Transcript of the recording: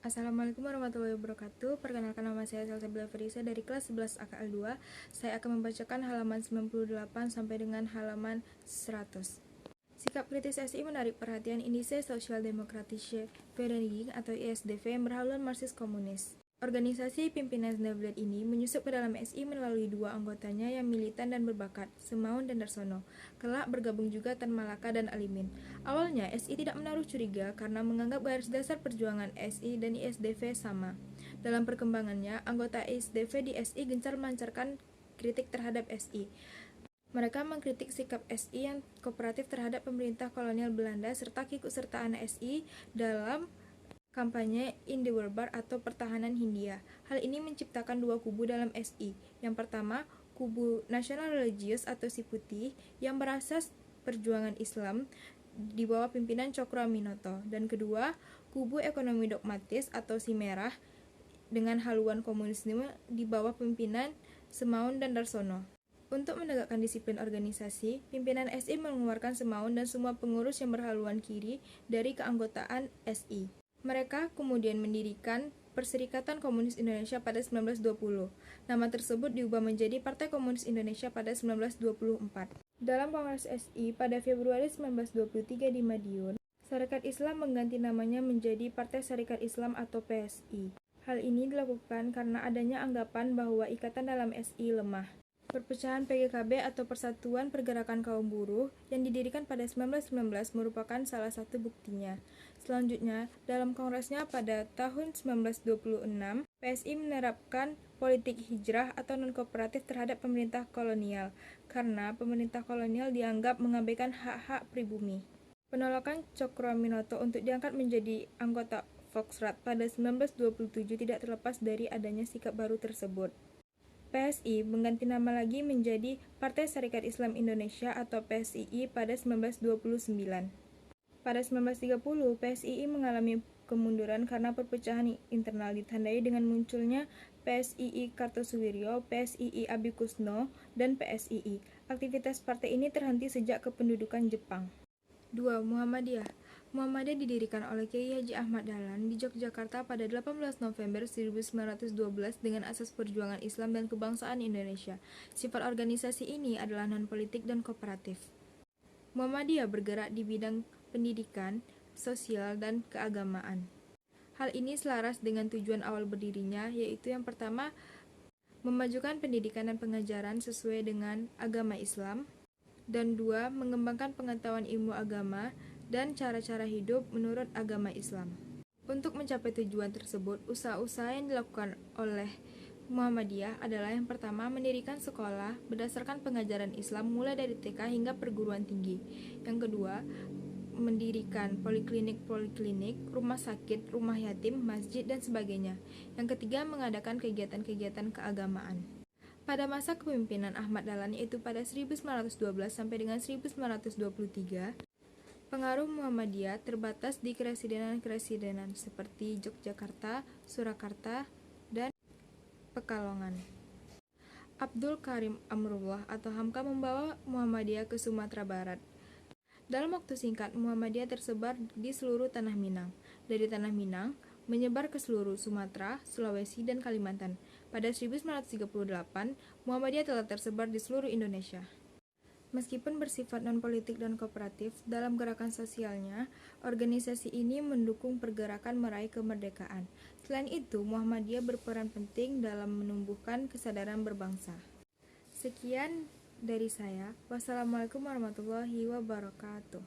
Assalamualaikum warahmatullahi wabarakatuh. Perkenalkan, nama saya Salsabila Ferisa dari kelas 11 AKL 2. Saya akan membacakan halaman 98 sampai dengan halaman 100. Sikap kritis SI menarik perhatian Indische Sozialdemokratische Vereniging atau ISDV yang berhaluan Marxis Komunis. Organisasi pimpinan Snevlet ini menyusup ke dalam SI melalui dua anggotanya yang militan dan berbakat, Semaun dan Darsono. Kelak bergabung juga Tan Malaka dan Alimin. Awalnya SI tidak menaruh curiga karena menganggap garis dasar perjuangan SI dan ISDV sama. Dalam perkembangannya, anggota ISDV di SI gencar melancarkan kritik terhadap SI. Mereka mengkritik sikap SI yang kooperatif terhadap pemerintah kolonial Belanda serta keikutsertaan SI dalam kampanye Indewurbar atau pertahanan Hindia. Hal ini menciptakan dua kubu dalam SI. Yang pertama, kubu nasional religius atau Si Putih yang berasas perjuangan Islam di bawah pimpinan Cokro Aminoto, dan kedua, kubu ekonomi dogmatis atau Si Merah dengan haluan komunisme di bawah pimpinan Semaun dan Darsono. Untuk menegakkan disiplin organisasi, pimpinan SI mengeluarkan Semaun dan semua pengurus yang berhaluan kiri dari keanggotaan SI. Mereka kemudian mendirikan Perserikatan Komunis Indonesia pada 1920. Nama tersebut diubah menjadi Partai Komunis Indonesia pada 1924. Dalam Kongres SI pada Februari 1923 di Madiun, Sarekat Islam mengganti namanya menjadi Partai Sarekat Islam atau PSI. Hal ini dilakukan karena adanya anggapan bahwa ikatan dalam SI lemah. Perpecahan PGKB atau Persatuan Pergerakan Kaum Buruh yang didirikan pada 1919 merupakan salah satu buktinya. Selanjutnya, dalam kongresnya pada tahun 1926, PSI menerapkan politik hijrah atau non-kooperatif terhadap pemerintah kolonial, karena pemerintah kolonial dianggap mengabaikan hak-hak pribumi. Penolakan Cokro Aminoto untuk diangkat menjadi anggota Volksraad pada 1927 tidak terlepas dari adanya sikap baru tersebut. PSI mengganti nama lagi menjadi Partai Sarekat Islam Indonesia atau PSII pada 1929. Pada 1930, PSII mengalami kemunduran karena perpecahan internal ditandai dengan munculnya PSII Kartosuwiryo, PSII Abikusno, dan PSII. Aktivitas partai ini terhenti sejak kependudukan Jepang. 2. Muhammadiyah. Muhammadiyah didirikan oleh Kiai Haji Ahmad Dahlan di Yogyakarta pada 18 November 1912 dengan asas perjuangan Islam dan kebangsaan Indonesia. Sifat organisasi ini adalah non-politik dan kooperatif. Muhammadiyah bergerak di bidang pendidikan, sosial, dan keagamaan. Hal ini selaras dengan tujuan awal berdirinya, yaitu yang pertama, memajukan pendidikan dan pengajaran sesuai dengan agama Islam, dan dua, mengembangkan pengetahuan ilmu agama dan cara-cara hidup menurut agama Islam. Untuk mencapai tujuan tersebut, usaha-usaha yang dilakukan oleh Muhammadiyah adalah yang pertama, mendirikan sekolah berdasarkan pengajaran Islam mulai dari TK hingga perguruan tinggi. Yang kedua, mendirikan poliklinik, rumah sakit, rumah yatim, masjid, dan sebagainya. Yang ketiga, mengadakan kegiatan-kegiatan keagamaan. Pada masa kepemimpinan Ahmad Dahlan, yaitu pada 1912 sampai dengan 1923, pengaruh Muhammadiyah terbatas di keresidenan-keresidenan seperti Yogyakarta, Surakarta, dan Pekalongan. Abdul Karim Amrullah atau Hamka membawa Muhammadiyah ke Sumatera Barat. Dalam waktu singkat, Muhammadiyah tersebar di seluruh Tanah Minang. Dari Tanah Minang, menyebar ke seluruh Sumatera, Sulawesi, dan Kalimantan. Pada 1938, Muhammadiyah telah tersebar di seluruh Indonesia. Meskipun bersifat non-politik dan kooperatif, dalam gerakan sosialnya, organisasi ini mendukung pergerakan meraih kemerdekaan. Selain itu, Muhammadiyah berperan penting dalam menumbuhkan kesadaran berbangsa. Sekian dari saya. Wassalamualaikum warahmatullahi wabarakatuh.